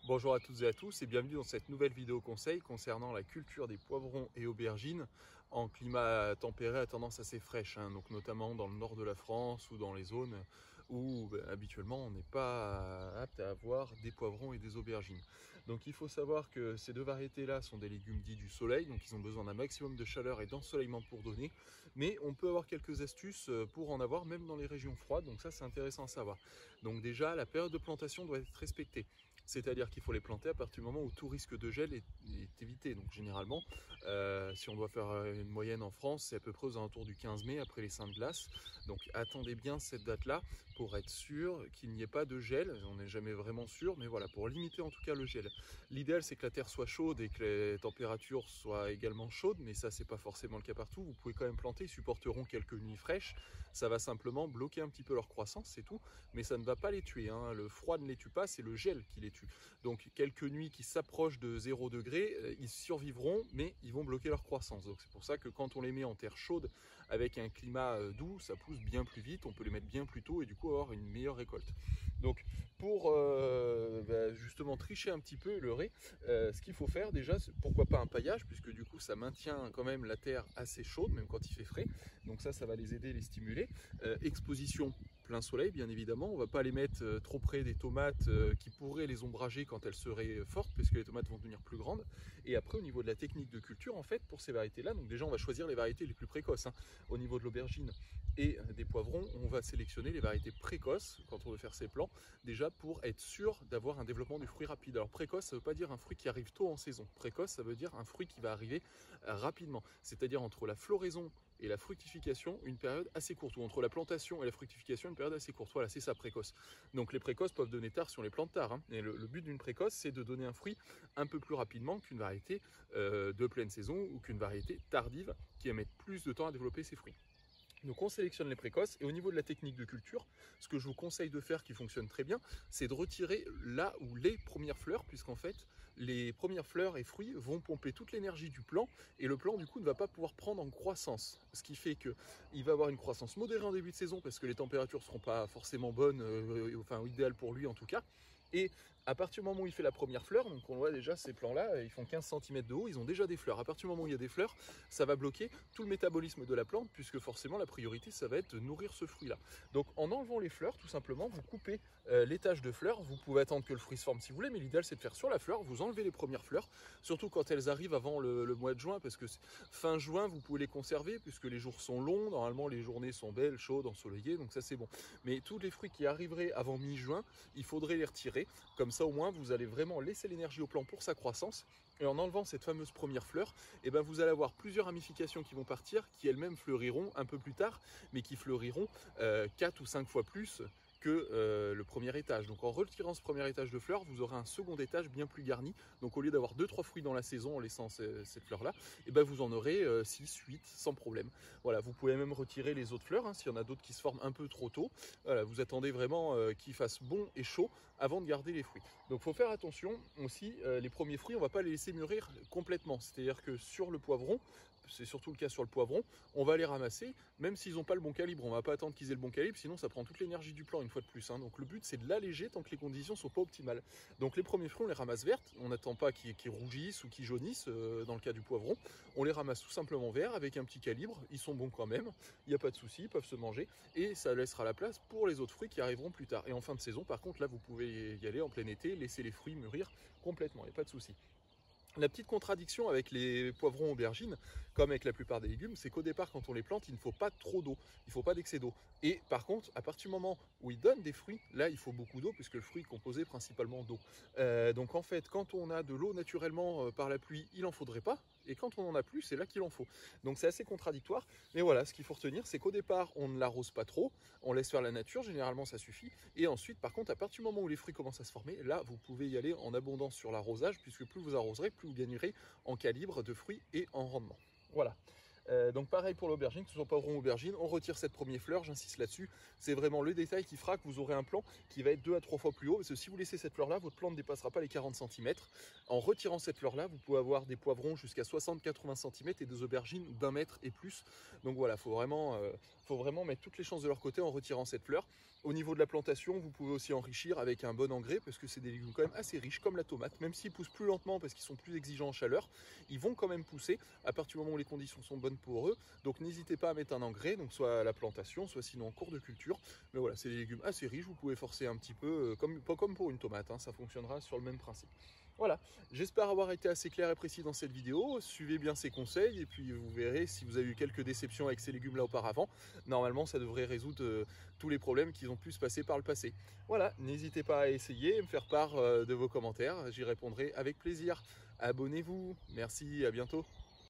Bonjour à toutes et à tous et bienvenue dans cette nouvelle vidéo conseil concernant la culture des poivrons et aubergines en climat tempéré à tendance assez fraîche, donc notamment dans le nord de la France ou dans les zones où habituellement on n'est pas apte à avoir des poivrons et des aubergines. Donc il faut savoir que ces deux variétés-là sont des légumes dits du soleil, donc ils ont besoin d'un maximum de chaleur et d'ensoleillement pour donner, mais on peut avoir quelques astuces pour en avoir même dans les régions froides, donc ça c'est intéressant à savoir. Donc déjà la période de plantation doit être respectée. C'est-à-dire qu'il faut les planter à partir du moment où tout risque de gel est évité. Donc généralement, si on doit faire une moyenne en France, c'est à peu près aux alentours du 15 mai, après les seins de glace. Donc attendez bien cette date-là pour être sûr qu'il n'y ait pas de gel. On n'est jamais vraiment sûr, mais voilà, pour limiter en tout cas le gel. L'idéal, c'est que la terre soit chaude et que les températures soient également chaudes, mais ça, c'est pas forcément le cas partout. Vous pouvez quand même planter, ils supporteront quelques nuits fraîches. Ça va simplement bloquer un petit peu leur croissance, c'est tout, mais ça ne va pas les tuer. Le froid ne les tue pas, c'est le gel qui les tue. Donc quelques nuits qui s'approchent de 0 degré, ils survivront, mais ils vont bloquer leur croissance. Donc c'est pour ça que quand on les met en terre chaude avec un climat doux, ça pousse bien plus vite, on peut les mettre bien plus tôt et du coup avoir une meilleure récolte. Donc pour justement tricher un petit peu et leurrer, ce qu'il faut faire déjà, pourquoi pas un paillage, puisque du coup ça maintient quand même la terre assez chaude, même quand il fait frais. Donc ça va les aider, les stimuler. Exposition plein soleil, bien évidemment. On ne va pas les mettre trop près des tomates qui pourraient les ombrager quand elles seraient fortes, parce que les tomates vont devenir plus grandes. Et après, au niveau de la technique de culture, en fait, pour ces variétés-là, donc déjà, on va choisir les variétés les plus précoces. Au niveau de l'aubergine et des poivrons, on va sélectionner les variétés précoces quand on veut faire ses plants, déjà pour être sûr d'avoir un développement du fruit rapide. Alors précoce, ça ne veut pas dire un fruit qui arrive tôt en saison. Précoce, ça veut dire un fruit qui va arriver rapidement, c'est-à-dire entre la floraison et la fructification, une période assez courte, ou entre la plantation et la fructification, une période assez courte. Voilà, c'est ça, précoce. Donc les précoces peuvent donner tard si on les plante tard. Et le but d'une précoce, c'est de donner un fruit un peu plus rapidement qu'une variété de pleine saison ou qu'une variété tardive qui va mettre plus de temps à développer ses fruits. Donc on sélectionne les précoces et au niveau de la technique de culture, ce que je vous conseille de faire qui fonctionne très bien, c'est de retirer là où les premières fleurs, puisqu'en fait les premières fleurs et fruits vont pomper toute l'énergie du plant et le plant du coup ne va pas pouvoir prendre en croissance. Ce qui fait qu'il va avoir une croissance modérée en début de saison parce que les températures ne seront pas forcément bonnes, enfin idéales pour lui en tout cas. Et à partir du moment où il fait la première fleur, donc on voit déjà ces plants-là, ils font 15 cm de haut, ils ont déjà des fleurs. À partir du moment où il y a des fleurs, ça va bloquer tout le métabolisme de la plante, puisque forcément la priorité, ça va être de nourrir ce fruit-là. Donc en enlevant les fleurs, tout simplement, vous coupez l'étage de fleurs. Vous pouvez attendre que le fruit se forme si vous voulez, mais l'idéal c'est de faire sur la fleur, vous enlevez les premières fleurs, surtout quand elles arrivent avant le mois de juin, parce que fin juin, vous pouvez les conserver, puisque les jours sont longs, normalement les journées sont belles, chaudes, ensoleillées, donc ça c'est bon. Mais tous les fruits qui arriveraient avant mi-juin, il faudrait les retirer. Comme ça au moins vous allez vraiment laisser l'énergie au plant pour sa croissance. Et en enlevant cette fameuse première fleur, vous allez avoir plusieurs ramifications qui vont partir, qui elles-mêmes fleuriront un peu plus tard, mais qui fleuriront 4 ou 5 fois plus que le premier étage. Donc en retirant ce premier étage de fleurs, vous aurez un second étage bien plus garni. Donc au lieu d'avoir 2-3 fruits dans la saison en laissant cette fleur-là, vous en aurez 6, 8 sans problème. Voilà, vous pouvez même retirer les autres fleurs, s'il y en a d'autres qui se forment un peu trop tôt. Voilà, vous attendez vraiment qu'il fasse bon et chaud avant de garder les fruits. Donc il faut faire attention aussi, les premiers fruits, on ne va pas les laisser mûrir complètement. C'est-à-dire que sur le poivron, c'est surtout le cas sur le poivron, on va les ramasser, même s'ils n'ont pas le bon calibre. On ne va pas attendre qu'ils aient le bon calibre, sinon ça prend toute l'énergie du plant une fois de plus. Donc le but c'est de l'alléger tant que les conditions ne sont pas optimales. Donc les premiers fruits on les ramasse vertes, on n'attend pas qu'ils rougissent ou qu'ils jaunissent dans le cas du poivron. On les ramasse tout simplement verts avec un petit calibre, ils sont bons quand même, il n'y a pas de souci, ils peuvent se manger et ça laissera la place pour les autres fruits qui arriveront plus tard. Et en fin de saison par contre là vous pouvez y aller en plein été, laisser les fruits mûrir complètement, il n'y a pas de souci. La petite contradiction avec les poivrons aubergines, comme avec la plupart des légumes, c'est qu'au départ, quand on les plante, il ne faut pas trop d'eau, il ne faut pas d'excès d'eau. Et par contre, à partir du moment où ils donnent des fruits, là, il faut beaucoup d'eau, puisque le fruit est composé principalement d'eau. Donc en fait, quand on a de l'eau naturellement par la pluie, il n'en faudrait pas. Et quand on en a plus, c'est là qu'il en faut. Donc c'est assez contradictoire. Mais voilà, ce qu'il faut retenir, c'est qu'au départ, on ne l'arrose pas trop, on laisse faire la nature, généralement ça suffit. Et ensuite, par contre, à partir du moment où les fruits commencent à se former, là, vous pouvez y aller en abondance sur l'arrosage, puisque plus vous arroserez, plus vous gagnerez en calibre de fruits et en rendement. Voilà. Donc pareil pour l'aubergine, que ce soit poivron ou aubergine, on retire cette première fleur, j'insiste là-dessus, c'est vraiment le détail qui fera que vous aurez un plant qui va être 2 à 3 fois plus haut, parce que si vous laissez cette fleur-là, votre plant ne dépassera pas les 40 cm. En retirant cette fleur-là, vous pouvez avoir des poivrons jusqu'à 60-80 cm et des aubergines d'1 mètre et plus. Donc voilà, faut faut vraiment mettre toutes les chances de leur côté en retirant cette fleur. Au niveau de la plantation, vous pouvez aussi enrichir avec un bon engrais parce que c'est des légumes quand même assez riches comme la tomate. Même s'ils poussent plus lentement parce qu'ils sont plus exigeants en chaleur, ils vont quand même pousser à partir du moment où les conditions sont bonnes pour eux. Donc n'hésitez pas à mettre un engrais, donc soit à la plantation, soit sinon en cours de culture. Mais voilà, c'est des légumes assez riches, vous pouvez forcer un petit peu, pas comme pour une tomate, hein, ça fonctionnera sur le même principe. Voilà, j'espère avoir été assez clair et précis dans cette vidéo. Suivez bien ces conseils et puis vous verrez si vous avez eu quelques déceptions avec ces légumes là auparavant. Normalement, ça devrait résoudre tous les problèmes qu'ils ont pu se passer par le passé. Voilà, n'hésitez pas à essayer et me faire part de vos commentaires. J'y répondrai avec plaisir. Abonnez-vous. Merci, à bientôt.